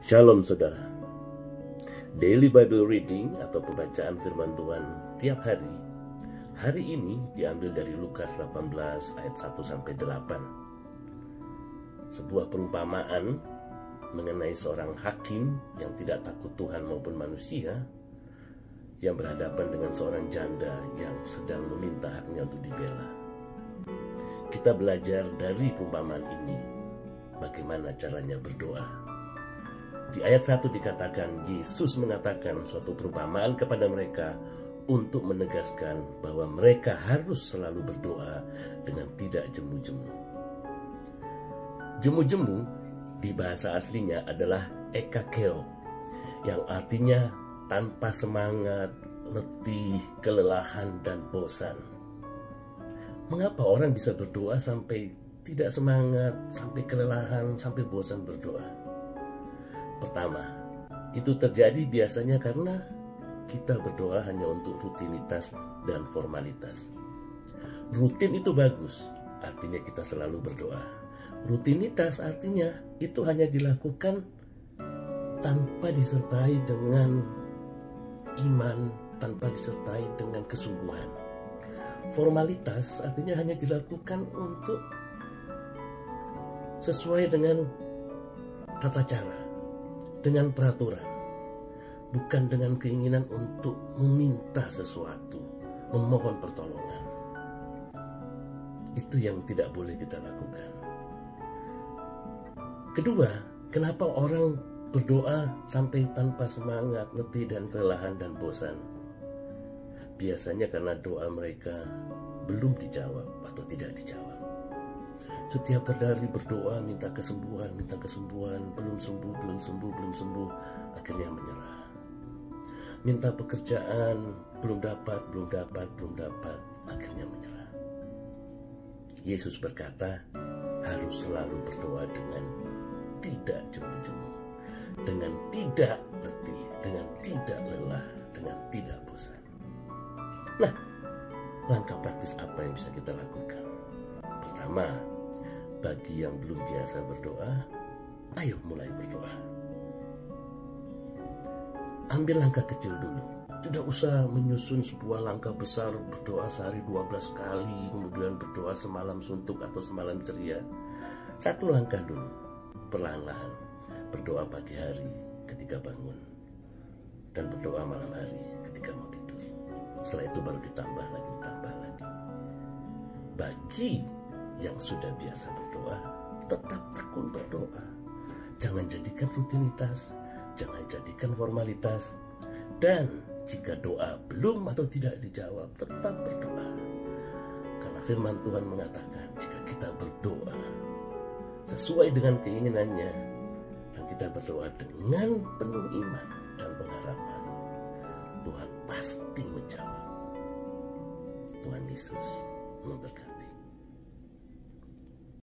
Shalom saudara. Daily Bible Reading atau pembacaan firman Tuhan tiap hari. Hari ini diambil dari Lukas 18 ayat 1-8. Sebuah perumpamaan mengenai seorang hakim yang tidak takut Tuhan maupun manusia, yang berhadapan dengan seorang janda yang sedang meminta haknya untuk dibela. Kita belajar dari perumpamaan ini bagaimana caranya berdoa. Di ayat 1 dikatakan, Yesus mengatakan suatu perumpamaan kepada mereka untuk menegaskan bahwa mereka harus selalu berdoa dengan tidak jemu-jemu. Jemu-jemu di bahasa aslinya adalah ekakeo, yang artinya tanpa semangat, letih, kelelahan, dan bosan. Mengapa orang bisa berdoa sampai tidak semangat, sampai kelelahan, sampai bosan berdoa? Pertama, itu terjadi biasanya karena kita berdoa hanya untuk rutinitas dan formalitas. Rutin itu bagus, artinya kita selalu berdoa. Rutinitas artinya itu hanya dilakukan tanpa disertai dengan iman, tanpa disertai dengan kesungguhan. Formalitas artinya hanya dilakukan untuk sesuai dengan tata cara, dengan peraturan, bukan dengan keinginan untuk meminta sesuatu, memohon pertolongan. Itu yang tidak boleh kita lakukan. Kedua, kenapa orang berdoa sampai tanpa semangat, letih, dan kelelahan dan bosan? Biasanya karena doa mereka belum dijawab atau tidak dijawab. Setiap hari berdoa minta kesembuhan, belum sembuh, akhirnya menyerah. Minta pekerjaan, belum dapat, akhirnya menyerah. Yesus berkata, harus selalu berdoa dengan tidak jemu-jemu, dengan tidak letih, dengan tidak lelah, dengan tidak bosan. Nah, langkah praktis apa yang bisa kita lakukan? Pertama, bagi yang belum biasa berdoa, ayo mulai berdoa. Ambil langkah kecil dulu. Tidak usah menyusun sebuah langkah besar, berdoa sehari 12 kali, kemudian berdoa semalam suntuk atau semalam ceria. Satu langkah dulu, perlahan-lahan. Berdoa pagi hari ketika bangun, dan berdoa malam hari ketika mau tidur. Setelah itu baru ditambah lagi. Bagi yang sudah biasa berdoa, tetap tekun berdoa. Jangan jadikan rutinitas, jangan jadikan formalitas. Dan jika doa belum atau tidak dijawab, tetap berdoa. Karena firman Tuhan mengatakan, jika kita berdoa sesuai dengan keinginannya, dan kita berdoa dengan penuh iman dan pengharapan, Tuhan pasti menjawab. Tuhan Yesus memberkati.